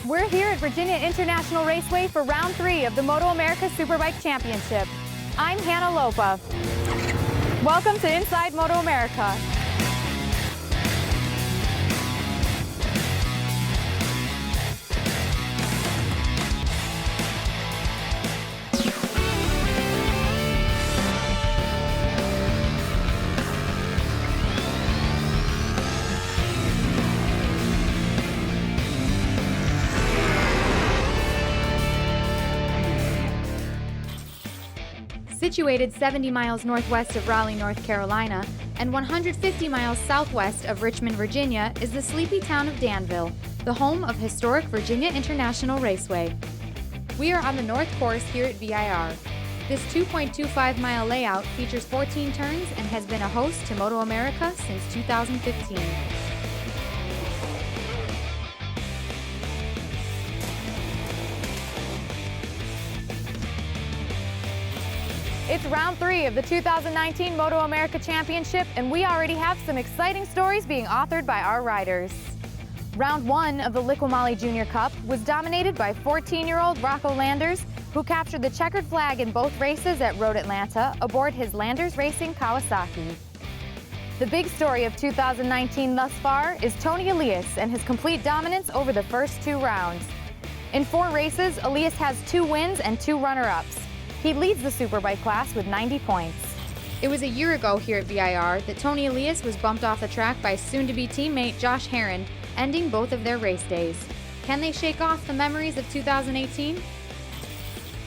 We're here at Virginia International Raceway for round 3 of the MotoAmerica Superbike Championship. I'm Hannah Lopa. Welcome to Inside MotoAmerica. Situated 70 miles northwest of Raleigh, North Carolina, and 150 miles southwest of Richmond, Virginia, is the sleepy town of Danville, the home of historic Virginia International Raceway. We are on the North Course here at VIR. This 2.25-mile layout features 14 turns and has been a host to MotoAmerica since 2015. It's round 3 of the 2019 MotoAmerica Championship, and we already have some exciting stories being authored by our riders. Round 1 of the Liqui Junior Cup was dominated by 14-year-old Rocco Landers, who captured the checkered flag in both races at Road Atlanta aboard his Landers Racing Kawasaki. The big story of 2019 thus far is Toni Elias and his complete dominance over the first 2 rounds. In 4 races, Elias has 2 wins and 2 runner-ups. He leads the Superbike class with 90 points. It was a year ago here at VIR that Toni Elias was bumped off the track by soon-to-be teammate Josh Herrin, ending both of their race days. Can they shake off the memories of 2018?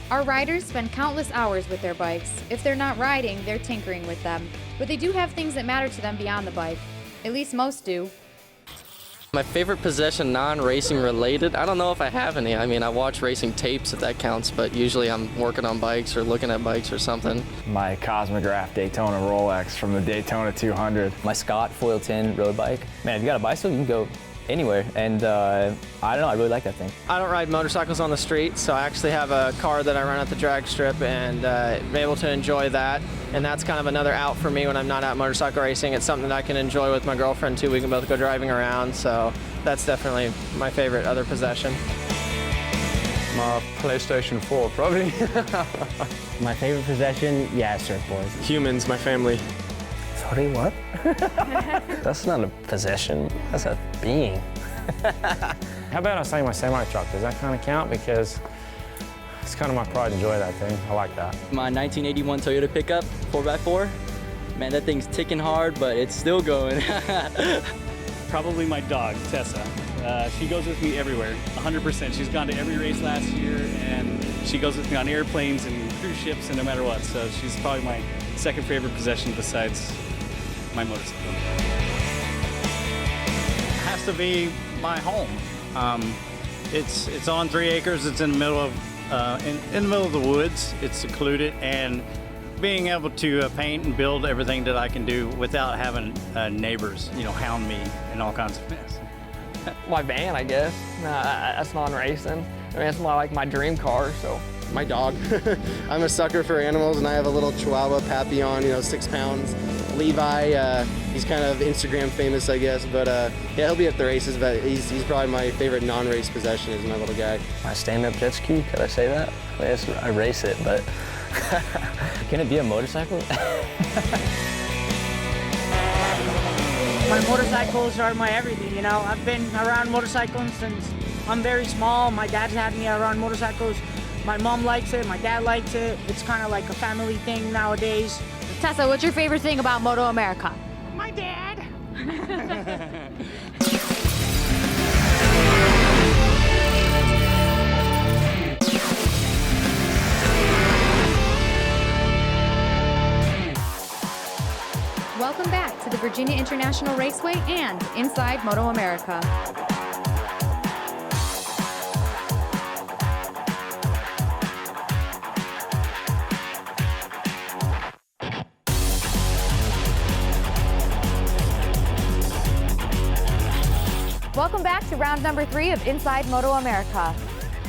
Our riders spend countless hours with their bikes. If they're not riding, they're tinkering with them. But they do have things that matter to them beyond the bike. At least most do. My favorite possession, non-racing related, I don't know if I have any. I mean, I watch racing tapes if that counts, but usually I'm working on bikes or looking at bikes or something. My Cosmograph Daytona Rolex from the Daytona 200. My Scott foil tin road bike. Man, if you got a bicycle, you can go anywhere, and I don't know, I really like that thing. I don't ride motorcycles on the street, so I actually have a car that I run at the drag strip and be able to enjoy that. And that's kind of another out for me when I'm not out motorcycle racing. It's something that I can enjoy with my girlfriend too. We can both go driving around, so that's definitely my favorite other possession. My PlayStation 4, probably. My favorite possession, yeah, surfboards. Humans, my family. Sorry, what? That's not a possession, that's a being. How about I say my semi-truck? Does that kind of count? Because it's kind of my pride and joy, that thing. I like that. My 1981 Toyota pickup, 4x4. Man, that thing's ticking hard, but it's still going. Probably my dog, Tessa. She goes with me everywhere, 100%. She's gone to every race last year, and she goes with me on airplanes and cruise ships and no matter what. So she's probably my second favorite possession besides my motorcycle. It has to be my home. It's on 3 acres. It's in the middle of in the middle of the woods. It's secluded, and being able to paint and build everything that I can do without having neighbors, hound me and all kinds of mess. My van, I guess. That's non-racing. I mean, that's like my dream car, so. My dog. I'm a sucker for animals, and I have a little Chihuahua Papillon, 6 pounds. Levi, he's kind of Instagram famous, I guess, but yeah, he'll be at the races, but he's probably my favorite non-race possession is my little guy. My stand-up jet ski, could I say that? I race it, but can it be a motorcycle? My motorcycles are my everything, I've been around motorcycles since I'm very small. My dad's had me around motorcycles. My mom likes it, my dad likes it. It's kind of like a family thing nowadays. Tessa, what's your favorite thing about MotoAmerica? My dad. Welcome back to the Virginia International Raceway and Inside MotoAmerica. Welcome back to round number 3 of Inside MotoAmerica.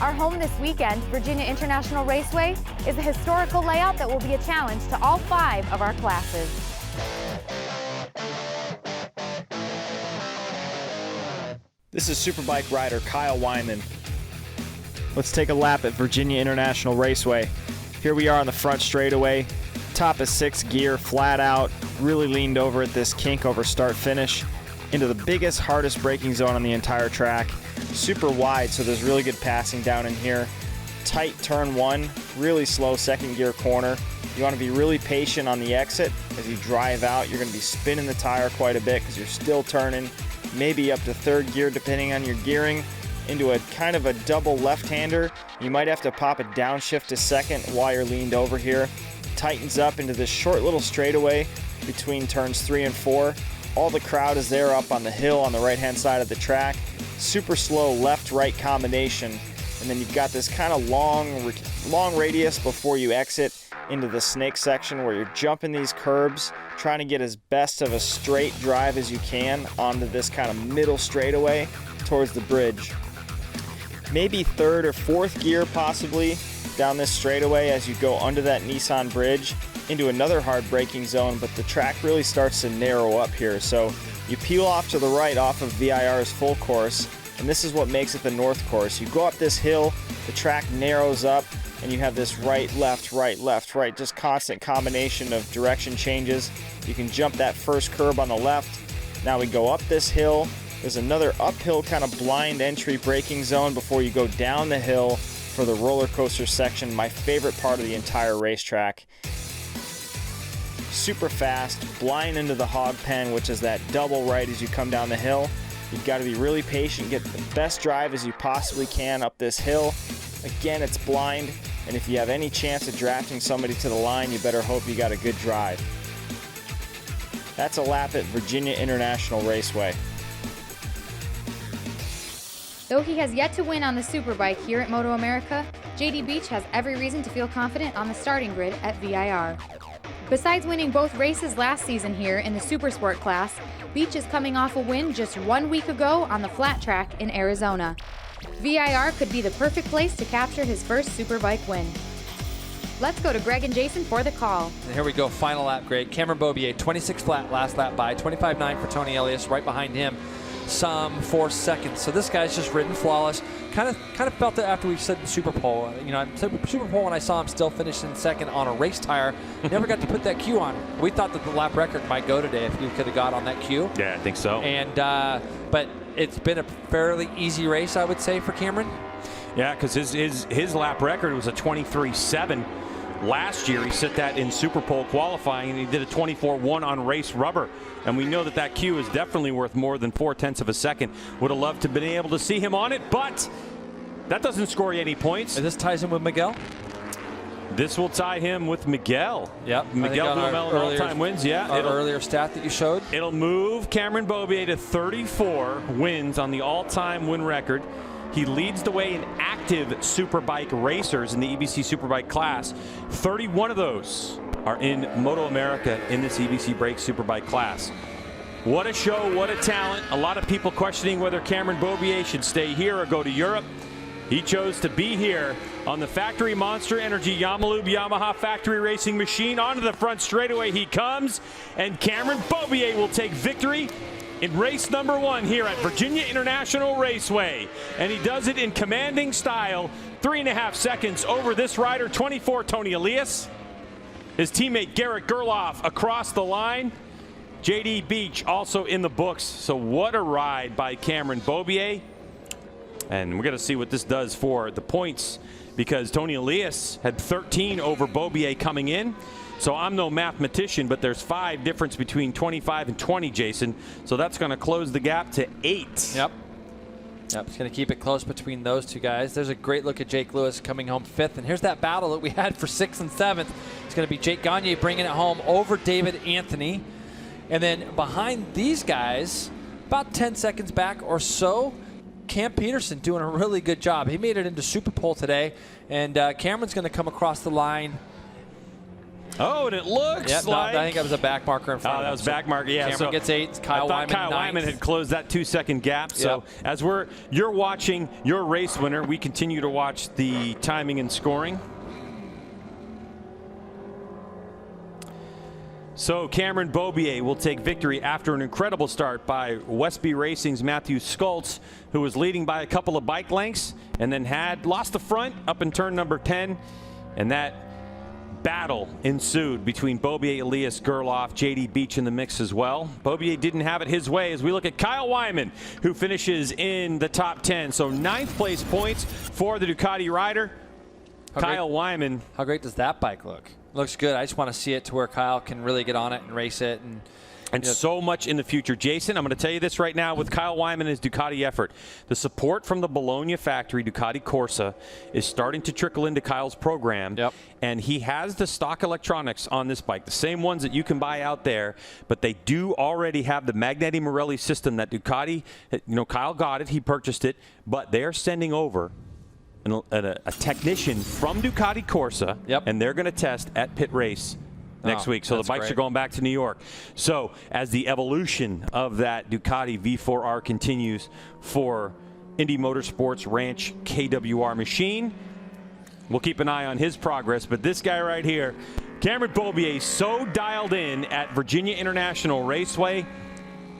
Our home this weekend, Virginia International Raceway, is a historical layout that will be a challenge to all 5 of our classes. This is Superbike rider Kyle Wyman. Let's take a lap at Virginia International Raceway. Here we are on the front straightaway. Top of 6th gear, flat out, really leaned over at this kink over start finish into the biggest, hardest braking zone on the entire track. Super wide, so there's really good passing down in here. Tight turn 1, really slow 2nd gear corner. You want to be really patient on the exit. As you drive out, you're going to be spinning the tire quite a bit because you're still turning, maybe up to 3rd gear depending on your gearing, into a kind of a double left-hander. You might have to pop a downshift to 2nd while you're leaned over here. Tightens up into this short little straightaway between turns 3 and 4. All the crowd is there up on the hill on the right-hand side of the track. Super slow left-right combination. And then you've got this kind of long radius before you exit into the snake section where you're jumping these curbs, trying to get as best of a straight drive as you can onto this kind of middle straightaway towards the bridge. Maybe 3rd or 4th gear possibly down this straightaway as you go under that Nissan bridge into another hard braking zone, but the track really starts to narrow up here. So you peel off to the right off of VIR's full course, and this is what makes it the north course. You go up this hill, the track narrows up, and you have this right, left, just constant combination of direction changes. You can jump that first curb on the left. Now we go up this hill. There's another uphill kind of blind entry braking zone before you go down the hill for the roller coaster section, my favorite part of the entire racetrack. Super fast, blind into the hog pen, which is that double right as you come down the hill. You've got to be really patient, get the best drive as you possibly can up this hill. Again, it's blind, and if you have any chance of drafting somebody to the line, you better hope you got a good drive. That's a lap at Virginia International Raceway. Though he has yet to win on the Superbike here at MotoAmerica, JD Beach has every reason to feel confident on the starting grid at VIR. Besides winning both races last season here in the Supersport class, Beach is coming off a win just 1 week ago on the flat track in Arizona. VIR could be the perfect place to capture his first Superbike win. Let's go to Greg and Jason for the call. And here we go, final lap, Greg. Cameron Beaubier, 26 flat, last lap by, 25.9 for Tony Elias, right behind him, some 4 seconds. So this guy's just ridden flawless. Kind of felt it after we said the Super Pole. You know, Super Pole when I saw him still finishing second on a race tire. Never got to put that Q on. We thought that the lap record might go today if he could have got on that Q. Yeah, I think so. And but it's been a fairly easy race, I would say, for Cameron. Yeah, because his lap record was a 23.7. Last year, he set that in Super Pole qualifying, and he did a 24.1 on race rubber. And we know that that Q is definitely worth more than 0.4 of a second. Would have loved to have been able to see him on it, but that doesn't score you any points. And this ties him with Miguel? This will tie him with Miguel. Yep. Miguel Duhamel in all-time wins. Yeah. Our earlier stat that you showed. It'll move Cameron Beaubier to 34 wins on the all-time win record. He leads the way in active Superbike racers in the EBC Superbike class. 31 of those are in MotoAmerica in this EBC Brake Superbike class. What a show, what a talent. A lot of people questioning whether Cameron Beaubier should stay here or go to Europe. He chose to be here on the factory Monster Energy Yamalube Yamaha factory racing machine. Onto the front straightaway he comes, and Cameron Beaubier will take victory in race number 1 here at Virginia International Raceway. And he does it in commanding style, 3.5 seconds over this rider, 24 Tony Elias. His teammate Garrett Gerloff across the line. JD Beach also in the books. So what a ride by Cameron Beaubier. And we're going to see what this does for the points, because Tony Elias had 13 over Beaubier coming in. So I'm no mathematician, but there's 5 difference between 25 and 20, Jason. So that's going to close the gap to 8. Yep. Yep, it's going to keep it close between those two guys. There's a great look at Jake Lewis coming home 5th. And here's that battle that we had for 6th and 7th. It's going to be Jake Gagne bringing it home over David Anthony. And then behind these guys, about 10 seconds back or so, Cam Peterson doing a really good job. He made it into Super Pole today. And Cameron's going to come across the line. Oh, and it looks like... I think that was a back marker in front of him. That was back marker, yeah. Cameron gets 8, Kyle Wyman Kyle Wyman had closed that 2-second gap. So as you're watching your race winner, we continue to watch the timing and scoring. So Cameron Beaubier will take victory after an incredible start by Westby Racing's Matthew Skoltz, who was leading by a couple of bike lengths and then had lost the front up in turn number 10. And that battle ensued between Beaubier, Elias, Gerloff, JD Beach in the mix as well. Beaubier didn't have it his way as we look at Kyle Wyman, who finishes in the top 10. So 9th place points for the Ducati rider. Kyle Wyman. How great does that bike look? Looks good. I just want to see it to where Kyle can really get on it and race it. And so much in the future. Jason, I'm going to tell you this right now with Kyle Wyman and his Ducati effort. The support from the Bologna factory, Ducati Corsa, is starting to trickle into Kyle's program. Yep. And he has the stock electronics on this bike, the same ones that you can buy out there, but they do already have the Magneti Marelli system that Ducati, Kyle got it, he purchased it, but they're sending over a technician from Ducati Corsa, and they're going to test at pit race next week. So the bikes are going back to New York. So as the evolution of that Ducati V4R continues for Indy Motorsports Ranch KWR machine, we'll keep an eye on his progress. But this guy right here, Cameron Beaubier, so dialed in at Virginia International Raceway.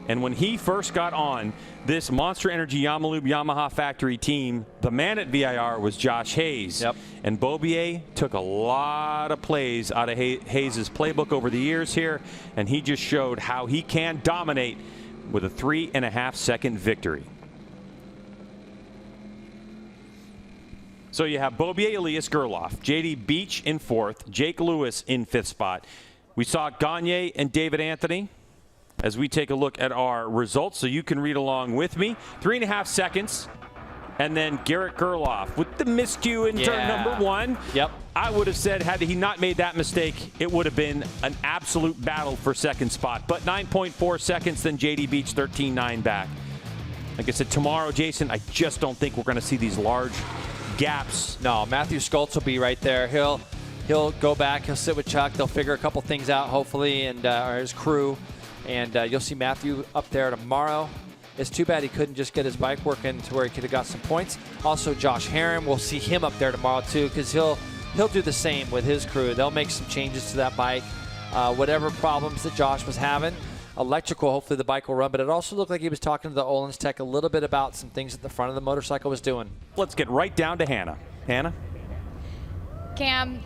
And when he first got on this Monster Energy Yamalube Yamaha factory team, the man at VIR was Josh Hayes. And Beaubier took a lot of plays out of Hayes' playbook over the years here, and he just showed how he can dominate with a 3.5-second victory. So you have Beaubier, Elias, Gerloff, JD Beach in 4th, Jake Lewis in 5th spot. We saw Gagne and David Anthony as we take a look at our results, so you can read along with me. 3.5 seconds, and then Garrett Gerloff with the miscue in turn number 1. I would have said, had he not made that mistake, it would have been an absolute battle for 2nd spot. But 9.4 seconds, then JD Beach 13.9 back. Like I said, tomorrow, Jason, I just don't think we're going to see these large gaps. No, Matthew Skoltz will be right there. He'll go back, he'll sit with Chuck, they'll figure a couple things out, hopefully, and or his crew. And you'll see Matthew up there tomorrow. It's too bad he couldn't just get his bike working to where he could have got some points. Also, Josh Herron, we'll see him up there tomorrow too, because he'll do the same with his crew. They'll make some changes to that bike. Whatever problems that Josh was having, electrical, hopefully the bike will run. But it also looked like he was talking to the Öhlins tech a little bit about some things at the front of the motorcycle was doing. Let's get right down to Hannah. Hannah? Cam,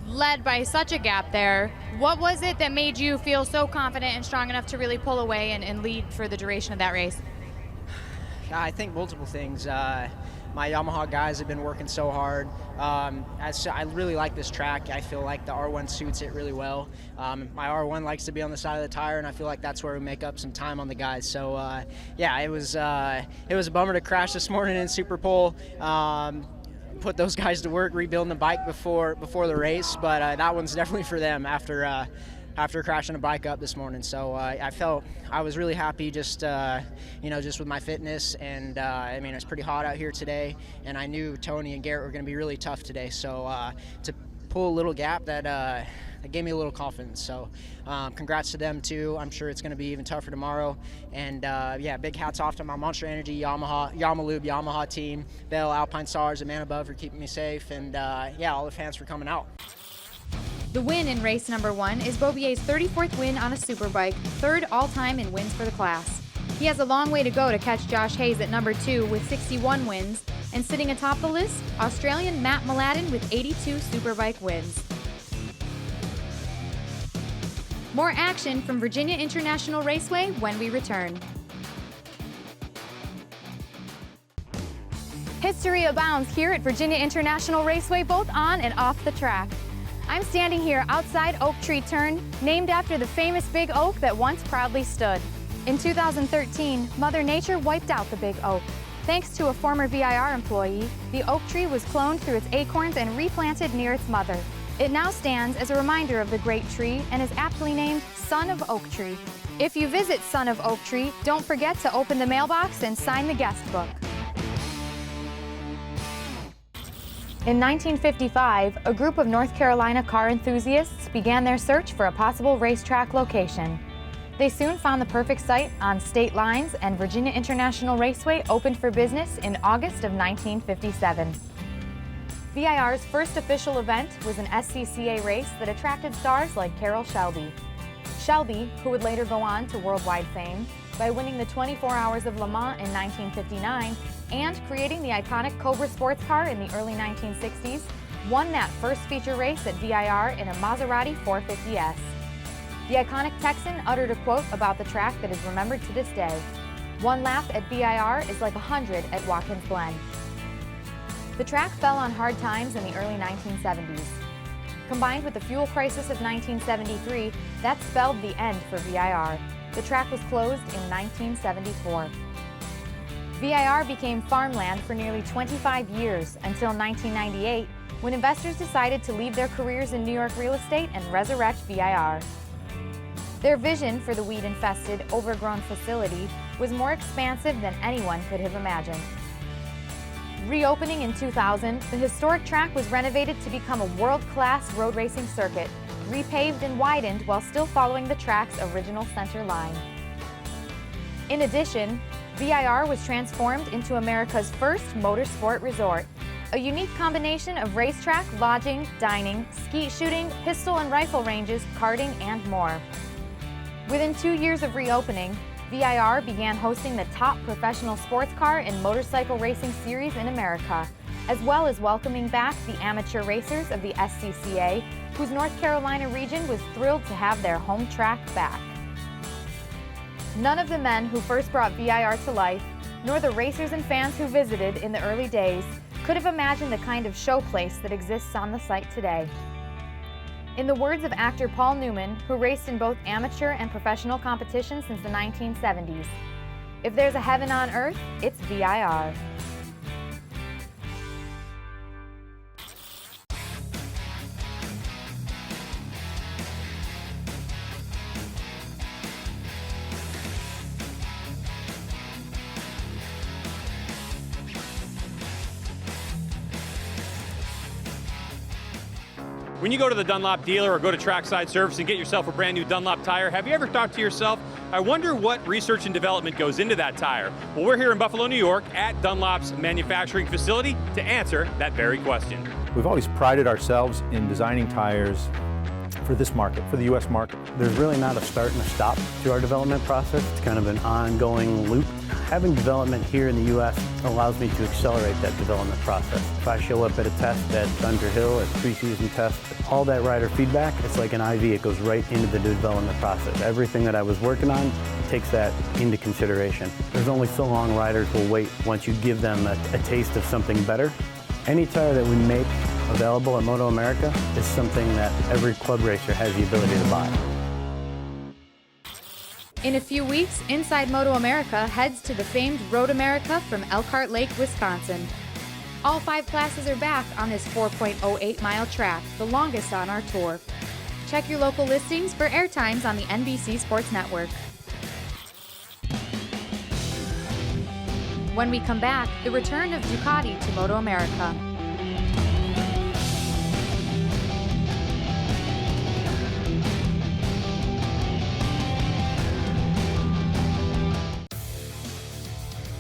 led by such a gap there, what was it that made you feel so confident and strong enough to really pull away and lead for the duration of that race? I think multiple things. My Yamaha guys have been working so hard. I really like this track. I feel like the R1 suits it really well. My R1 likes to be on the side of the tire, and I feel like that's where we make up some time on the guys. So yeah, it was a bummer to crash this morning in Super Pole. Put those guys to work rebuilding the bike before the race, but that one's definitely for them after crashing a bike up this morning. So I was really happy just with my fitness, and I mean, it's pretty hot out here today, and I knew Tony and Garrett were going to be really tough today. So to pull a little gap, that gave me a little confidence. So congrats to them too. I'm sure it's going to be even tougher tomorrow. And yeah, big hats off to my Monster Energy Yamalube Yamaha team, Bell, Alpine Stars, and Man Above for keeping me safe, and yeah, all the fans for coming out. The win in race number 1 is Beaubier's 34th win on a Superbike, 3rd all-time in wins for the class. He has a long way to go to catch Josh Hayes at number 2 with 61 wins, and sitting atop the list, Australian Matt Mladen with 82 Superbike wins. More action from Virginia International Raceway when we return. History abounds here at Virginia International Raceway, both on and off the track. I'm standing here outside Oak Tree Turn, named after the famous big oak that once proudly stood. In 2013, Mother Nature wiped out the big oak. Thanks to a former VIR employee, the oak tree was cloned through its acorns and replanted near its mother. It now stands as a reminder of the great tree and is aptly named Son of Oak Tree. If you visit Son of Oak Tree, don't forget to open the mailbox and sign the guest book. In 1955, a group of North Carolina car enthusiasts began their search for a possible racetrack location. They soon found the perfect site on state lines, and Virginia International Raceway opened for business in August of 1957. VIR's first official event was an SCCA race that attracted stars like Carroll Shelby. Shelby, who would later go on to worldwide fame by winning the 24 Hours of Le Mans in 1959 and creating the iconic Cobra sports car in the early 1960s, won that first feature race at VIR in a Maserati 450S. The iconic Texan uttered a quote about the track that is remembered to this day: "One lap at VIR is like 100 at Watkins Glen." The track fell on hard times in the early 1970s. Combined with the fuel crisis of 1973, that spelled the end for VIR. The track was closed in 1974. VIR became farmland for nearly 25 years until 1998, when investors decided to leave their careers in New York real estate and resurrect VIR. Their vision for the weed-infested, overgrown facility was more expansive than anyone could have imagined. Reopening in 2000, the historic track was renovated to become a world-class road racing circuit, repaved and widened while still following the track's original center line. In addition, VIR was transformed into America's first motorsport resort, a unique combination of racetrack, lodging, dining, skeet shooting, pistol and rifle ranges, karting, and more. Within 2 years of reopening, VIR began hosting the top professional sports car and motorcycle racing series in America, as well as welcoming back the amateur racers of the SCCA, whose North Carolina region was thrilled to have their home track back. None of the men who first brought VIR to life, nor the racers and fans who visited in the early days, could have imagined the kind of showplace that exists on the site today. In the words of actor Paul Newman, who raced in both amateur and professional competitions since the 1970s, "If there's a heaven on earth, it's VIR." When you go to the Dunlop dealer or go to Trackside Service and get yourself a brand new Dunlop tire, have you ever thought to yourself, I wonder what research and development goes into that tire? Well, we're here in Buffalo, New York at Dunlop's manufacturing facility to answer that very question. We've always prided ourselves in designing tires for this market, for the U.S. market. There's really not a start and a stop to our development process. It's kind of an ongoing loop. Having development here in the U.S. allows me to accelerate that development process. If I show up at a test at Thunder Hill, at preseason test, all that rider feedback, it's like an IV. It goes right into the development process. Everything that I was working on takes that into consideration. There's only so long riders will wait once you give them a taste of something better. Any tire that we make available at MotoAmerica is something that every club racer has the ability to buy. In a few weeks, Inside MotoAmerica heads to the famed Road America from Elkhart Lake, Wisconsin. All 5 classes are back on this 4.08-mile track, the longest on our tour. Check your local listings for airtimes on the NBC Sports Network. When we come back, the return of Ducati to MotoAmerica.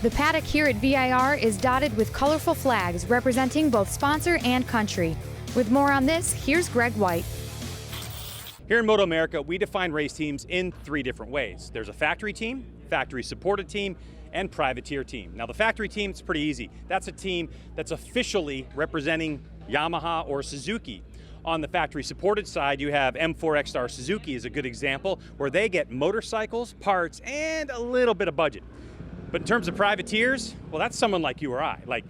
The paddock here at VIR is dotted with colorful flags representing both sponsor and country. With more on this, here's Greg White. Here in MotoAmerica, we define race teams in 3 different ways. There's a factory team, factory-supported team, and privateer team. Now, the factory team is pretty easy. That's a team that's officially representing Yamaha or Suzuki. On the factory-supported side, you have M4 X-Star Suzuki is a good example, where they get motorcycles, parts, and a little bit of budget. But in terms of privateers, well, that's someone like you or I. Like,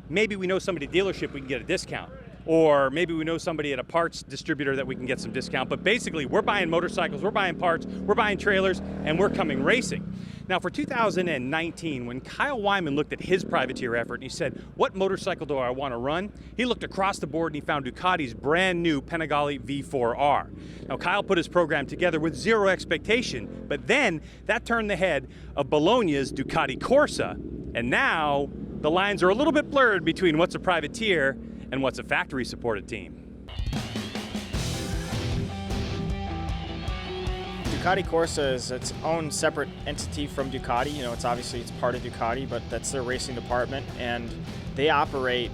maybe we know somebody at a dealership we can get a discount. Or maybe we know somebody at a parts distributor that we can get some discount. But basically, we're buying motorcycles, we're buying parts, we're buying trailers, and we're coming racing. Now, for 2019, when Kyle Wyman looked at his privateer effort and he said, what motorcycle do I want to run? He looked across the board and he found Ducati's brand new Panigale V4R. Now, Kyle put his program together with 0 expectation, but then that turned the head of Bologna's Ducati Corsa. And now the lines are a little bit blurred between what's a privateer and what's a factory-supported team. Ducati Corsa is its own separate entity from Ducati. You know, it's part of Ducati, but that's their racing department, and they operate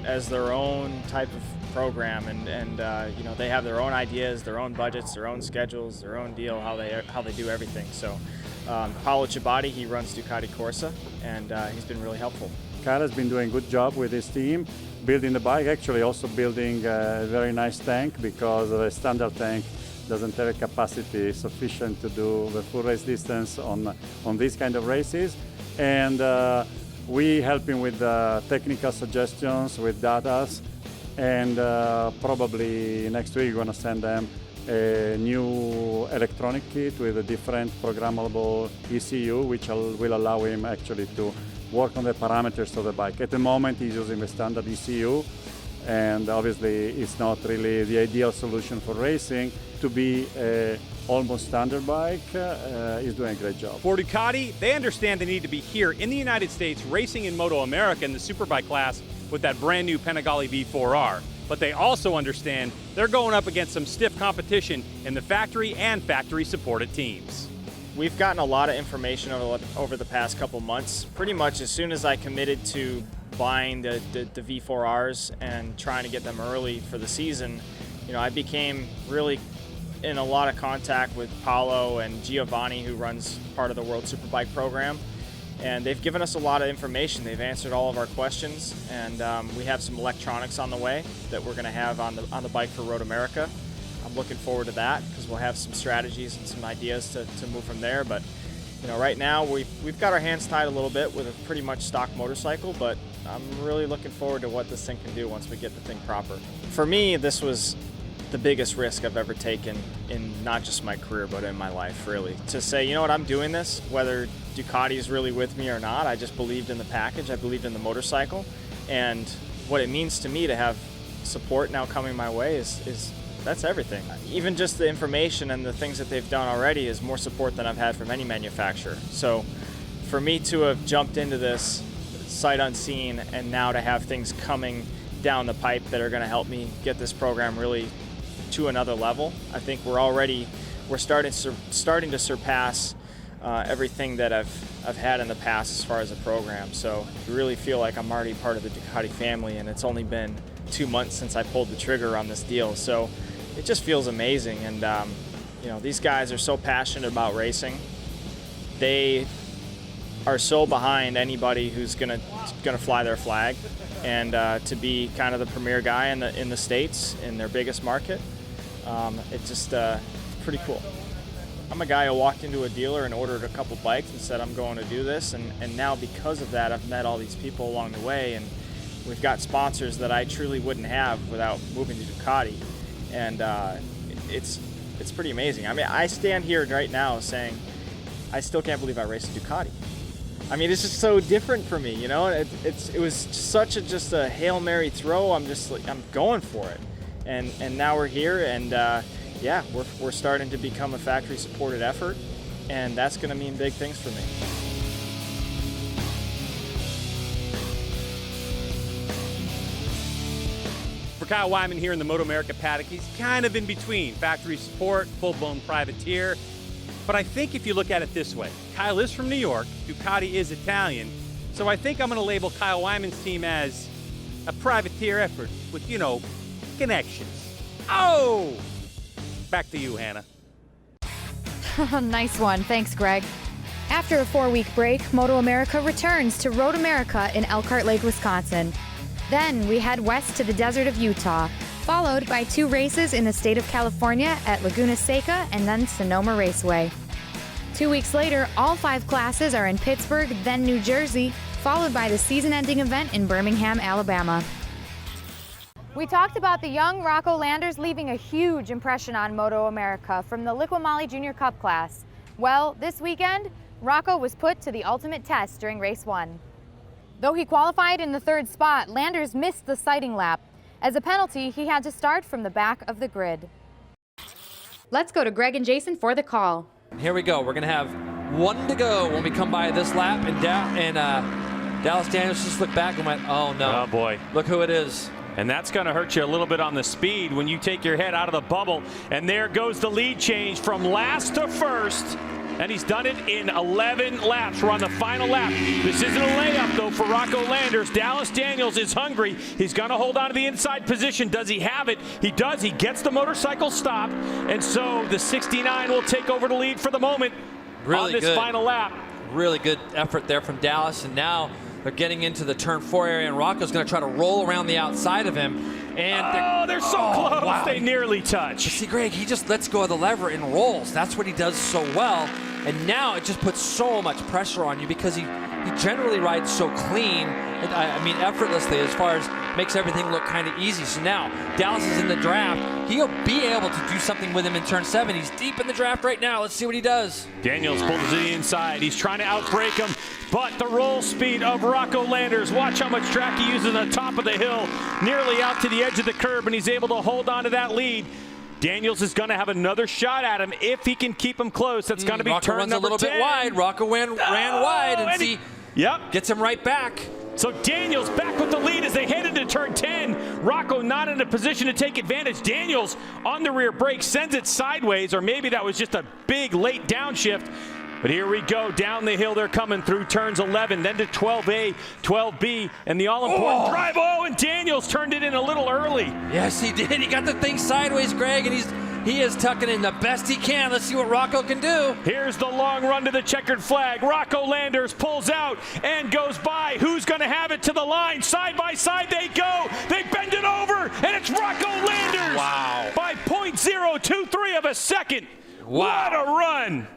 as their own type of program, and you know, they have their own ideas, their own budgets, their own schedules, their own deal, how they do everything. So Paolo Ciabatti, he runs Ducati Corsa, and he's been really helpful. Kyle has been doing a good job with his team, building the bike, actually also building a very nice tank, because a standard tank doesn't have a capacity sufficient to do the full race distance on these kind of races. And we help him with technical suggestions, with data, and probably next week we're going to send them a new electronic kit with a different programmable ECU, which will allow him actually to work on the parameters of the bike. At the moment he's using the standard ECU, and obviously it's not really the ideal solution for racing. To be a almost standard bike, he's doing a great job. For Ducati, they understand they need to be here in the United States racing in MotoAmerica in the Superbike class with that brand new Panigale V4R. But they also understand they're going up against some stiff competition in the factory and factory-supported teams. We've gotten a lot of information over the past couple months. Pretty much as soon as I committed to buying the V4Rs and trying to get them early for the season, you know, I became really in a lot of contact with Paolo and Giovanni, who runs part of the World Superbike program. And they've given us a lot of information. They've answered all of our questions, and we have some electronics on the way that we're going to have on the bike for Road America. I'm looking forward to that, because we'll have some strategies and some ideas to move from there. But you know, right now we've got our hands tied a little bit with a pretty much stock motorcycle, but I'm really looking forward to what this thing can do once we get the thing proper. For me, this was the biggest risk I've ever taken in not just my career, but in my life, really. To say, you know what, I'm doing this, whether Ducati is really with me or not. I just believed in the package, I believed in the motorcycle, and what it means to me to have support now coming my way is that's everything. Even just the information and the things that they've done already is more support than I've had from any manufacturer. So for me to have jumped into this sight unseen, and now to have things coming down the pipe that are going to help me get this program really to another level, I think we're starting to surpass everything that I've had in the past as far as a program. So I really feel like I'm already part of the Ducati family, and it's only been 2 months since I pulled the trigger on this deal. So it just feels amazing. And you know, these guys are so passionate about racing. They are so behind anybody who's gonna fly their flag, and to be kind of the premier guy in the States in their biggest market, it's just pretty cool. I'm a guy who walked into a dealer and ordered a couple bikes and said, I'm going to do this, and now because of that, I've met all these people along the way, and we've got sponsors that I truly wouldn't have without moving to Ducati, and it's pretty amazing. I mean, I stand here right now saying, I still can't believe I raced a Ducati. I mean, it's just so different for me, you know. It was such just a Hail Mary throw. I'm just like, I'm going for it, and now we're here, and yeah, we're starting to become a factory-supported effort, and that's going to mean big things for me. For Kyle Wyman here in the MotoAmerica paddock, he's kind of in between factory support, full-blown privateer. But I think if you look at it this way, Kyle is from New York, Ducati is Italian, so I think I'm going to label Kyle Wyman's team as a privateer effort with, you know, connections. Oh! Back to you, Hannah. Nice one. Thanks, Greg. After a 4-week break, MotoAmerica returns to Road America in Elkhart Lake, Wisconsin. Then we head west to the desert of Utah, followed by 2 races in the state of California at Laguna Seca and then Sonoma Raceway. 2 weeks later, all 5 classes are in Pittsburgh, then New Jersey, followed by the season-ending event in Birmingham, Alabama. We talked about the young Rocco Landers leaving a huge impression on MotoAmerica from the Liqui Junior Cup class. Well, this weekend, Rocco was put to the ultimate test during race 1. Though he qualified in the 3rd spot, Landers missed the sighting lap. As a penalty, he had to start from the back of the grid. Let's go to Greg and Jason for the call. Here we go. We're going to have 1 to go when we come by this lap, and Dallas Daniels just looked back and went, oh no. Oh boy. Look who it is. And that's going to hurt you a little bit on the speed when you take your head out of the bubble. And there goes the lead change from last to first. And he's done it in 11 laps. We're on the final lap. This isn't a layup, though, for Rocco Landers. Dallas Daniels is hungry. He's going to hold on to the inside position. Does he have it? He does. He gets the motorcycle stop. And so the 69 will take over the lead for the moment on this final lap. Really good effort there from Dallas. And now they're getting into the turn 4 area, and Rocco's going to try to roll around the outside of him. And they're so close. Wow. They nearly touch. But see, Greg, he just lets go of the lever and rolls. That's what he does so well. And now it just puts so much pressure on you because he generally rides so clean. I mean, effortlessly, as far as makes everything look kind of easy. So now Dallas is in the draft. He'll be able to do something with him in turn 7. He's deep in the draft right now. Let's see what he does. Daniels pulls to the inside. He's trying to outbrake him, but the roll speed of Rocco Landers. Watch how much track he uses on the top of the hill, nearly out to the edge of the curb, and he's able to hold on to that lead. Daniels is going to have another shot at him if he can keep him close. That's going to be Rocco turn runs number a little 10. bit wide. Rocco ran wide and gets him right back. So Daniels back with the lead as they head into turn 10. Rocco not in a position to take advantage. Daniels on the rear brake sends it sideways, or maybe that was just a big late downshift. But here we go, down the hill they're coming through turns 11, then to 12A, 12B, and the all-important drive. Oh, and Daniels turned it in a little early. Yes, he did. He got the thing sideways, Greg, and he is tucking in the best he can. Let's see what Rocco can do. Here's the long run to the checkered flag. Rocco Landers pulls out and goes by. Who's going to have it to the line? Side by side they go. They bend it over, and it's Rocco Landers. Wow. By .023 of a second. Wow. What a run.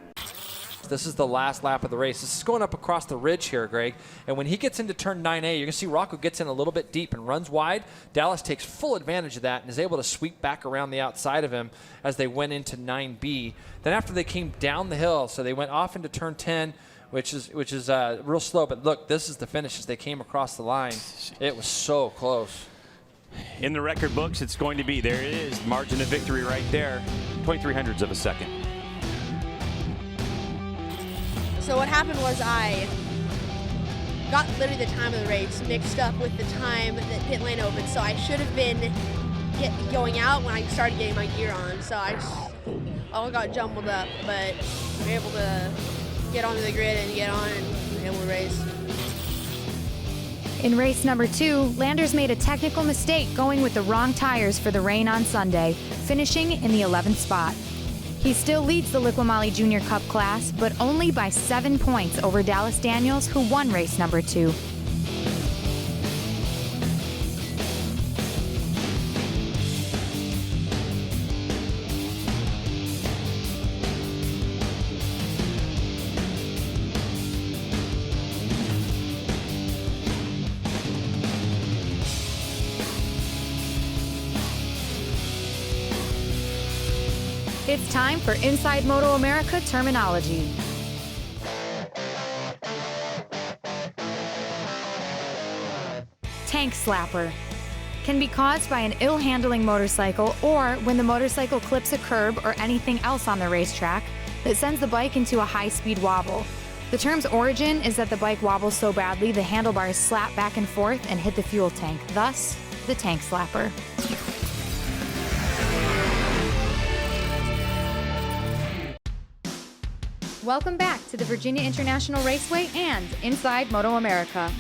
This is the last lap of the race. This is going up across the ridge here, Greg. And when he gets into turn 9A, you're going to see Rocco gets in a little bit deep and runs wide. Dallas takes full advantage of that and is able to sweep back around the outside of him as they went into 9B. Then after they came down the hill, so they went off into turn 10, which is real slow. But look, this is the finish as they came across the line. It was so close. In the record books, it's going to be, there it is, margin of victory right there, 0.3 of a second. So what happened was I got literally the time of the race mixed up with the time that pit lane opened. So I should have been going out when I started getting my gear on. So I all got jumbled up, but we were able to get onto the grid and get on and able to race. In race number 2, Landers made a technical mistake going with the wrong tires for the rain on Sunday, finishing in the 11th spot. He still leads the Liqui Junior Cup class, but only by 7 points over Dallas Daniels, who won race number 2. It's time for Inside MotoAmerica terminology. Tank slapper can be caused by an ill-handling motorcycle or when the motorcycle clips a curb or anything else on the racetrack that sends the bike into a high-speed wobble. The term's origin is that the bike wobbles so badly the handlebars slap back and forth and hit the fuel tank, thus the tank slapper. Welcome back to the Virginia International Raceway and Inside MotoAmerica.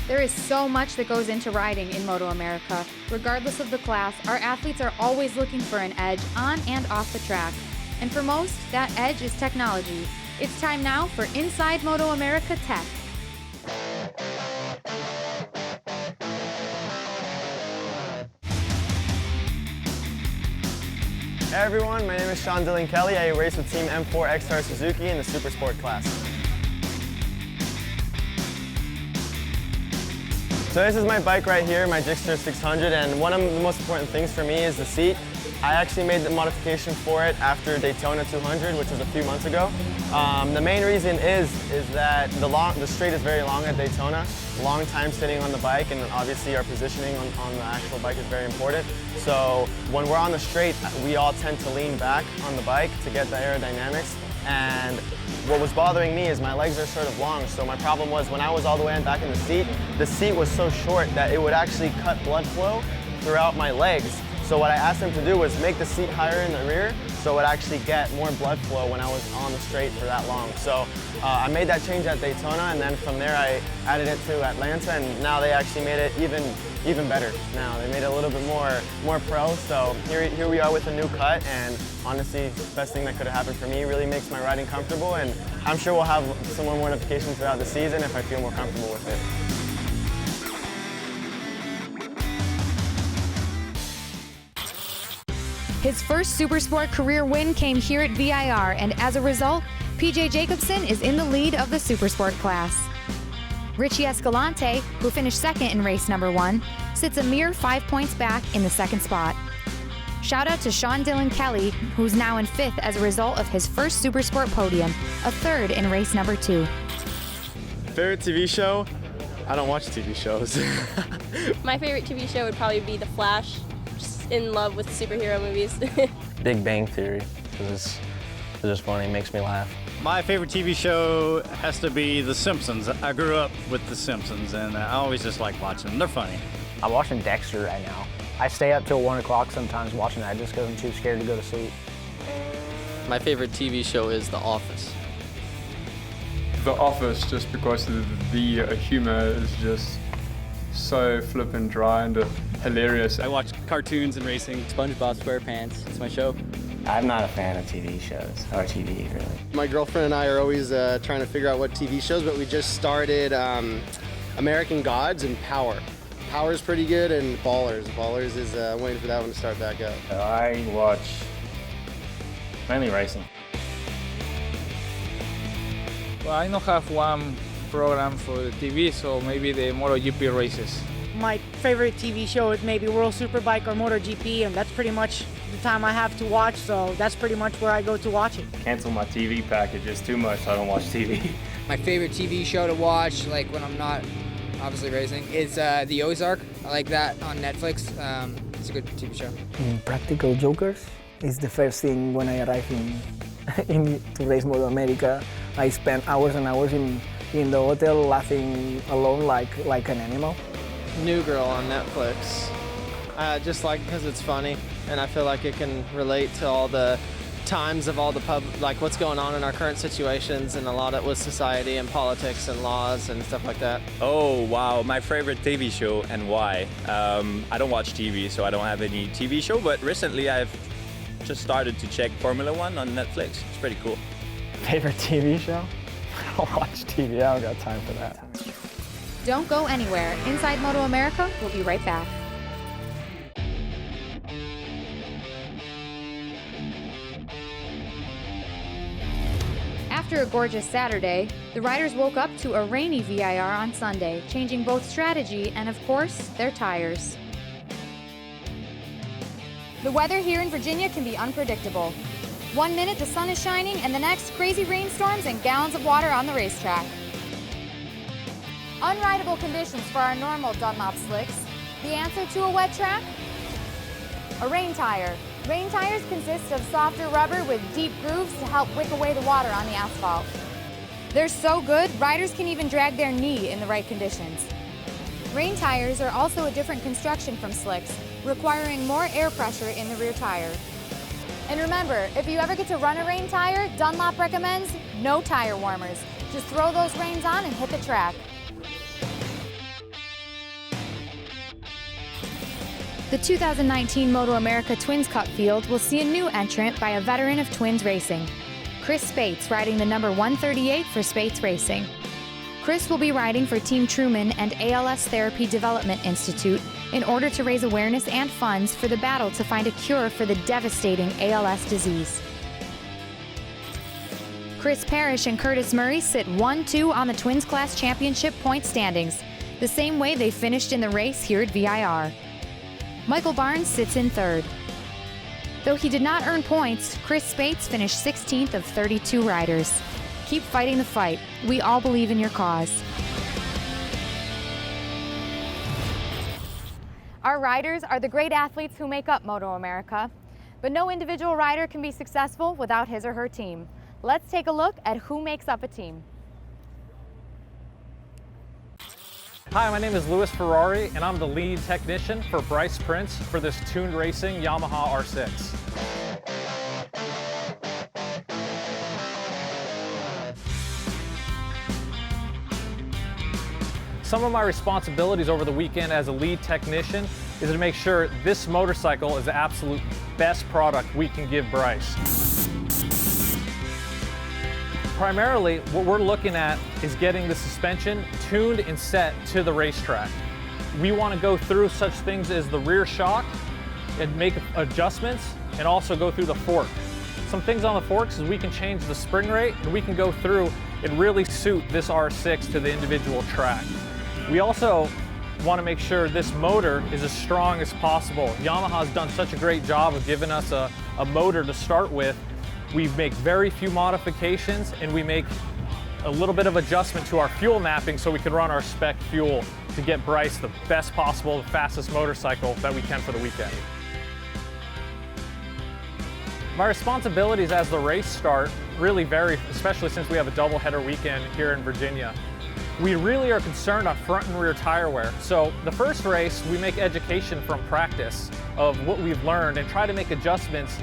There is so much that goes into riding in MotoAmerica. Regardless of the class, our athletes are always looking for an edge on and off the track. And for most, that edge is technology. It's time now for Inside MotoAmerica Tech. Hey everyone, my name is Sean Dillon Kelly. I race with Team M4 X-Star Suzuki in the Super Sport class. So this is my bike right here, my Gixxer 600, and one of the most important things for me is the seat. I actually made the modification for it after Daytona 200, which was a few months ago. The main reason is that the straight is very long at Daytona, long time sitting on the bike, and obviously our positioning on the actual bike is very important. So when we're on the straight, we all tend to lean back on the bike to get the aerodynamics. And what was bothering me is my legs are sort of long, so my problem was when I was all the way back in the seat was so short that it would actually cut blood flow throughout my legs. So what I asked him to do was make the seat higher in the rear so it would actually get more blood flow when I was on the straight for that long. So I made that change at Daytona, and then from there I added it to Atlanta, and now they actually made it even better. Now they made it a little bit more pro. So here we are with a new cut, and honestly, best thing that could have happened for me. Really makes my riding comfortable, and I'm sure we'll have some more modifications throughout the season if I feel more comfortable with it. His first Supersport career win came here at VIR, and as a result, PJ Jacobsen is in the lead of the Supersport class. Richie Escalante, who finished second in race number 1, sits a mere 5 points back in the second spot. Shout out to Sean Dylan Kelly, who's now in 5th as a result of his first Supersport podium, a 3rd in race number 2. Favorite TV show? I don't watch TV shows. My favorite TV show would probably be The Flash. Just in love with superhero movies. Big Bang Theory, because it's just funny, makes me laugh. My favorite TV show has to be The Simpsons. I grew up with The Simpsons, and I always just like watching them. They're funny. I'm watching Dexter right now. I stay up till 1 o'clock sometimes watching that just because I'm too scared to go to sleep. My favorite TV show is The Office. The Office, just because the humor is just so flippin' dry and hilarious. I watch cartoons and racing. SpongeBob SquarePants, it's my show. I'm not a fan of TV shows, or TV really. My girlfriend and I are always trying to figure out what TV shows, but we just started American Gods and Power. Power's pretty good, and Ballers. Ballers is waiting for that one to start back up. I watch mainly racing. Well, I don't have one program for the TV, so maybe the MotoGP races. My favorite TV show is maybe World Superbike or MotoGP, and that's pretty much the time I have to watch, so that's pretty much where I go to watch it. Cancel my TV package, it's too much, I don't watch TV. My favorite TV show to watch, like when I'm not obviously racing, is The Ozark. I like that on Netflix. It's a good TV show. Practical Jokers is the first thing when I arrive to race MotoAmerica. I spend hours and hours in the hotel laughing alone like an animal. New Girl on Netflix. Just like because it's funny, and I feel like it can relate to all the times of all the like what's going on in our current situations, and a lot of it with society and politics and laws and stuff like that. Oh wow, my favorite TV show and why? I don't watch TV, so I don't have any TV show, but recently I've just started to check Formula One on Netflix. It's pretty cool. Favorite TV show? I don't watch TV, I don't got time for that. Don't go anywhere. Inside MotoAmerica will be right back. After a gorgeous Saturday, the riders woke up to a rainy VIR on Sunday, changing both strategy and, of course, their tires. The weather here in Virginia can be unpredictable. 1 minute the sun is shining, and the next crazy rainstorms and gallons of water on the racetrack. Unrideable conditions for our normal Dunlop slicks. The answer to a wet track? A rain tire. Rain tires consist of softer rubber with deep grooves to help wick away the water on the asphalt. They're so good, riders can even drag their knee in the right conditions. Rain tires are also a different construction from slicks, requiring more air pressure in the rear tire. And remember, if you ever get to run a rain tire, Dunlop recommends no tire warmers. Just throw those reins on and hit the track. The 2019 MotoAmerica Twins Cup field will see a new entrant by a veteran of Twins racing, Chris Spates, riding the number 138 for Spates Racing. Chris will be riding for Team Truman and ALS Therapy Development Institute in order to raise awareness and funds for the battle to find a cure for the devastating ALS disease. Chris Parrish and Curtis Murray sit 1-2 on the Twins Class Championship point standings, the same way they finished in the race here at VIR. Michael Barnes sits in 3rd. Though he did not earn points, Chris Spates finished 16th of 32 riders. Keep fighting the fight. We all believe in your cause. Our riders are the great athletes who make up MotoAmerica, but no individual rider can be successful without his or her team. Let's take a look at who makes up a team. Hi, my name is Louis Ferrari, and I'm the lead technician for Bryce Prince for this tuned racing Yamaha R6. Some of my responsibilities over the weekend as a lead technician is to make sure this motorcycle is the absolute best product we can give Bryce. Primarily, what we're looking at is getting the suspension tuned and set to the racetrack. We want to go through such things as the rear shock and make adjustments, and also go through the fork. Some things on the forks is we can change the spring rate, and we can go through and really suit this R6 to the individual track. We also want to make sure this motor is as strong as possible. Yamaha's done such a great job of giving us a motor to start with. We make very few modifications, and we make a little bit of adjustment to our fuel mapping so we can run our spec fuel to get Bryce the best possible, the fastest motorcycle that we can for the weekend. My responsibilities as the race start really vary, especially since we have a doubleheader weekend here in Virginia. We really are concerned on front and rear tire wear. So the first race, we make education from practice of what we've learned and try to make adjustments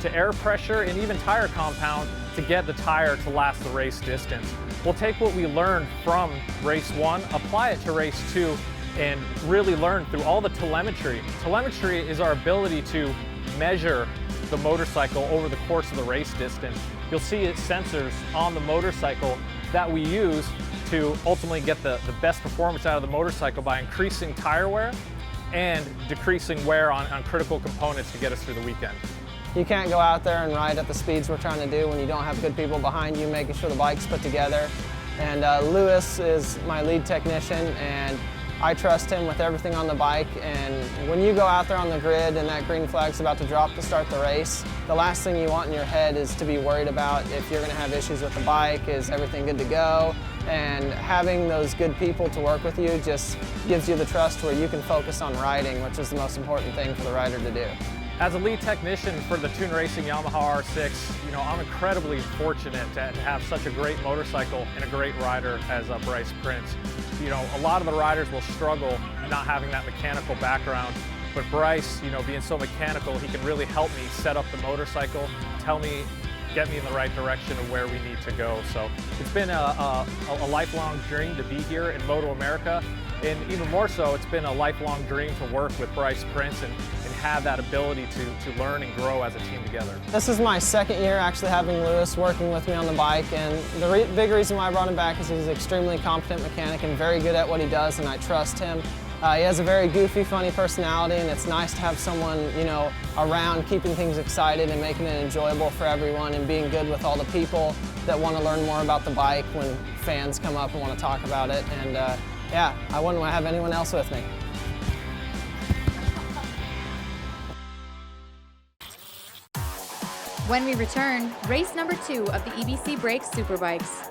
to air pressure and even tire compound to get the tire to last the race distance. We'll take what we learned from race 1, apply it to race 2, and really learn through all the telemetry. Telemetry is our ability to measure the motorcycle over the course of the race distance. You'll see it's sensors on the motorcycle that we use to ultimately get the best performance out of the motorcycle by increasing tire wear and decreasing wear on critical components to get us through the weekend. You can't go out there and ride at the speeds we're trying to do when you don't have good people behind you making sure the bike's put together. And Louis is my lead technician, and I trust him with everything on the bike. And when you go out there on the grid and that green flag's about to drop to start the race, the last thing you want in your head is to be worried about if you're going to have issues with the bike, is everything good to go? And having those good people to work with you just gives you the trust where you can focus on riding, which is the most important thing for the rider to do. As a lead technician for the Tune Racing Yamaha R6, I'm incredibly fortunate to have such a great motorcycle and a great rider as Bryce Prince. A lot of the riders will struggle not having that mechanical background, but Bryce, being so mechanical, he can really help me set up the motorcycle, get me in the right direction of where we need to go. So it's been a lifelong dream to be here in MotoAmerica, and even more so, it's been a lifelong dream to work with Bryce Prince and have that ability to learn and grow as a team together. This is my second year actually having Louis working with me on the bike, and the big reason why I brought him back is he's an extremely competent mechanic and very good at what he does, and I trust him. He has a very goofy, funny personality, and it's nice to have someone, around keeping things excited and making it enjoyable for everyone, and being good with all the people that want to learn more about the bike when fans come up and want to talk about it. And yeah, I wouldn't want to have anyone else with me. When we return, race number 2 of the EBC Brakes Superbikes.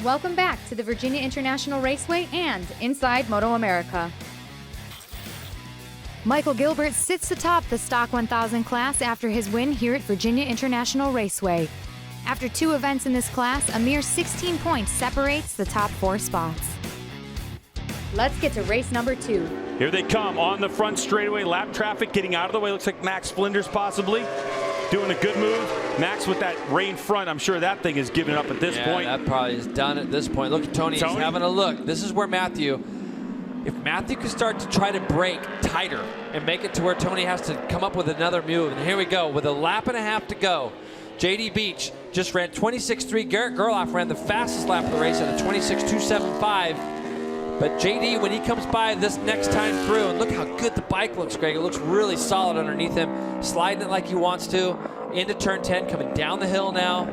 Welcome back to the Virginia International Raceway and Inside MotoAmerica. Michael Gilbert sits atop the Stock 1000 class after his win here at Virginia International Raceway. After 2 events in this class, a mere 16 points separates the top 4 spots. Let's get to race number 2. Here they come on the front straightaway. Lap traffic getting out of the way. Looks like Max Flinders possibly doing a good move. Max with that rain front, I'm sure that thing is giving up at this point. That probably is done at this point. Look at Tony. He's having a look. This is where Matthew, if Matthew could start to try to brake tighter and make it to where Tony has to come up with another move. And here we go with a lap and a half to go. JD Beach just ran 26.3. Garrett Gerloff ran the fastest lap of the race at a 26.275. But JD, when he comes by this next time through, and look how good the bike looks, Greg. It looks really solid underneath him, sliding it like he wants to, into turn 10, coming down the hill now.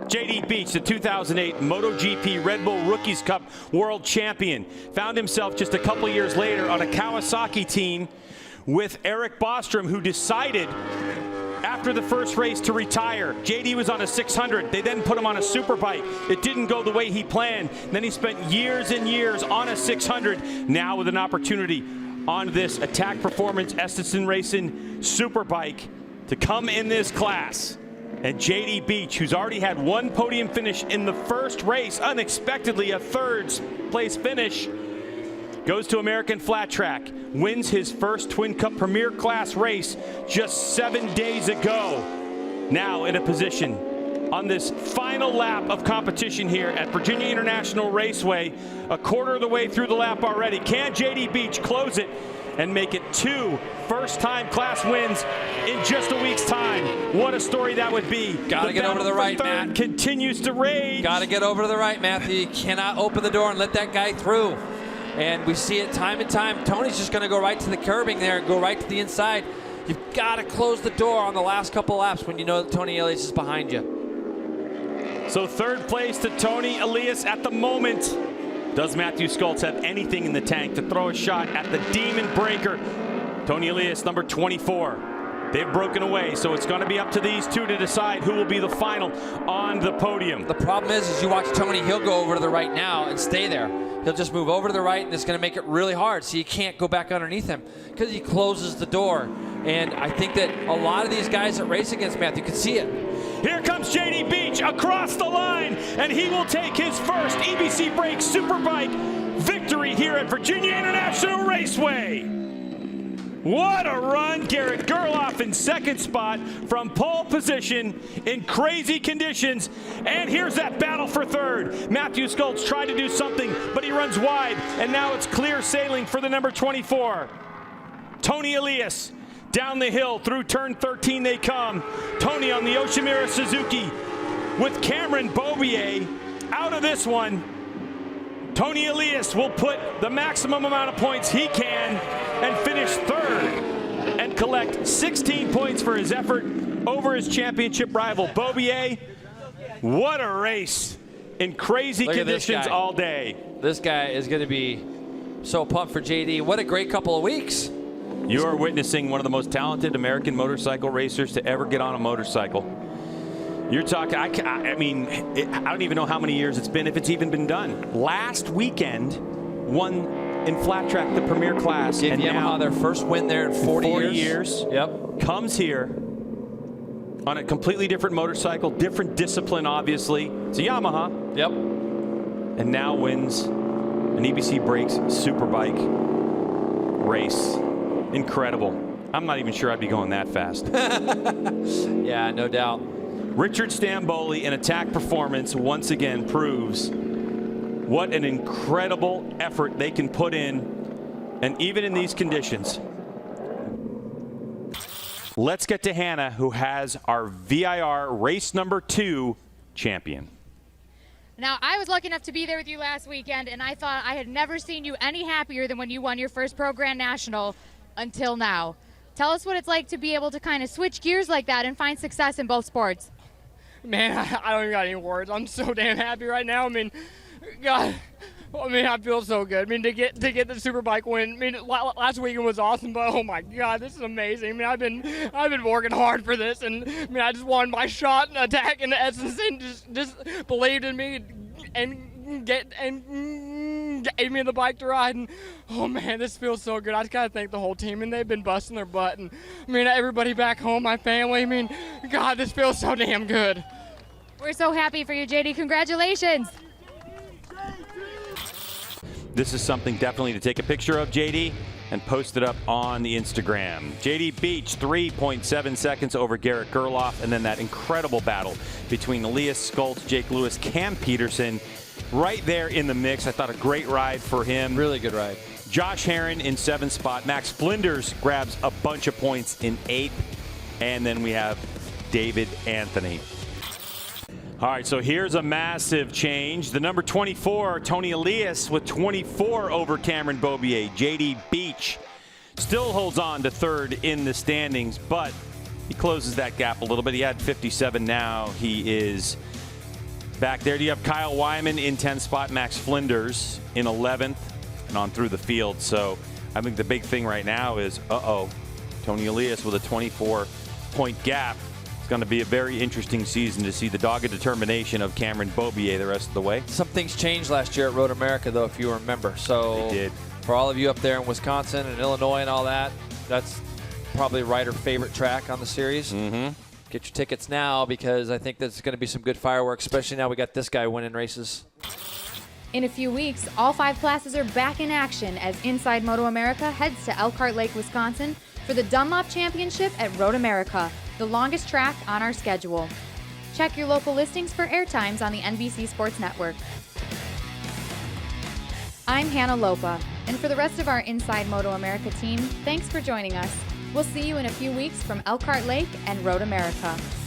JD Beach, the 2008 MotoGP Red Bull Rookies Cup world champion, found himself just a couple years later on a Kawasaki team with Eric Bostrom, who decided after the first race to retire. JD was on a 600. They then put him on a Superbike. It didn't go the way he planned. And then he spent years and years on a 600, now with an opportunity on this Attack Performance Estenson Racing Superbike to come in this class. And JD Beach, who's already had one podium finish in the first race, unexpectedly a third place finish, goes to American Flat Track, wins his first Twin Cup Premier Class race just 7 days ago. Now in a position on this final lap of competition here at Virginia International Raceway, a quarter of the way through the lap already. Can JD Beach close it and make it 2 first-time class wins in just a week's time? What a story that would be. Gotta get over to the right, Matt. Continues to rage. Gotta get over to the right, Matthew. You cannot open the door and let that guy through. And we see it time and time. Tony's just gonna go right to the curbing there and go right to the inside. You've gotta close the door on the last couple laps when you know that Tony Elias is behind you. So third place to Tony Elias at the moment. Does Matthew Skultz have anything in the tank to throw a shot at the Demon Breaker? Tony Elias, number 24. They've broken away, so it's going to be up to these two to decide who will be the final on the podium. The problem is you watch Tony, he'll go over to the right now and stay there. He'll just move over to the right, and it's going to make it really hard, so you can't go back underneath him because he closes the door. And I think that a lot of these guys that race against Matthew can see it. Here comes JD Beach across the line, and he will take his first EBC Brakes Superbike victory here at Virginia International Raceway. What a run. Garrett Gerloff in second spot from pole position in crazy conditions. And here's that battle for third. Matthew Skultz tried to do something, but he runs wide, and now it's clear sailing for the number 24. Tony Elias. Down the hill through turn 13 they come. Tony on the Yoshimura Suzuki with Cameron Beaubier out of this one. Tony Elias will put the maximum amount of points he can and finish third and collect 16 points for his effort over his championship rival Beaubier. What a race in crazy conditions all day. This guy is going to be so pumped for JD. What a great couple of weeks. You are witnessing one of the most talented American motorcycle racers to ever get on a motorcycle. You're talking, I mean, I don't even know how many years it's been, if it's even been done. Last weekend, won in flat track the Premier Class. Gave and Yamaha now, their first win there in 40 years. Yep. Comes here on a completely different motorcycle, different discipline, obviously. It's a Yamaha. Yep. And now wins an EBC Brakes Superbike race. Incredible. I'm not even sure I'd be going that fast. Yeah, no doubt. Richard Stamboli in attack performance once again proves what an incredible effort they can put in, and even in these conditions. Let's get to Hannah, who has our VIR race number 2 champion. Now, I was lucky enough to be there with you last weekend, and I thought I had never seen you any happier than when you won your first Pro Grand National until now. Tell us what it's like to be able to kind of switch gears like that and find success in both sports. Man, I don't even got any words. I'm so damn happy right now. I mean, God, I mean, I feel so good. I mean, to get the Superbike win. I mean, last weekend was awesome, but oh my God, this is amazing. I mean, I've been working hard for this, and I mean, I just wanted my shot and attack, and essence, and just believed in me and gave me the bike to ride, and oh man, this feels so good. I just gotta thank the whole team, and they've been busting their butt, and I mean, everybody back home, my family. I mean, God, this feels so damn good. We're so happy for you, JD. Congratulations. This is something definitely to take a picture of, JD, and post it up on the Instagram. JD Beach, 3.7 seconds over Garrett Gerloff, and then that incredible battle between Elias Skultz, Jake Lewis, Cam Peterson, right there in the mix. I thought a great ride for him. Really good ride. Josh Herron in 7th spot. Max Flinders grabs a bunch of points in 8th. And then we have David Anthony. All right, so here's a massive change. The number 24, Tony Elias, with 24 over Cameron Beaubier. JD Beach still holds on to 3rd in the standings, but he closes that gap a little bit. He had 57 now. He is back there. You have Kyle Wyman in 10th spot, Max Flinders in 11th, and on through the field. So I think the big thing right now is, Tony Elias with a 24-point gap. It's going to be a very interesting season to see the dogged determination of Cameron Beaubier the rest of the way. Some things changed last year at MotoAmerica, though, if you remember. So they did. For all of you up there in Wisconsin and Illinois and all that, that's probably Ryder's favorite track on the series. Mm-hmm. Get your tickets now because I think there's going to be some good fireworks, especially now we got this guy winning races. In a few weeks, all 5 classes are back in action as Inside MotoAmerica heads to Elkhart Lake, Wisconsin for the Dunlop Championship at RoadAmerica, the longest track on our schedule. Check your local listings for airtimes on the NBC Sports Network. I'm Hannah Lopa, and for the rest of our Inside MotoAmerica team, thanks for joining us. We'll see you in a few weeks from Elkhart Lake and RoadAmerica.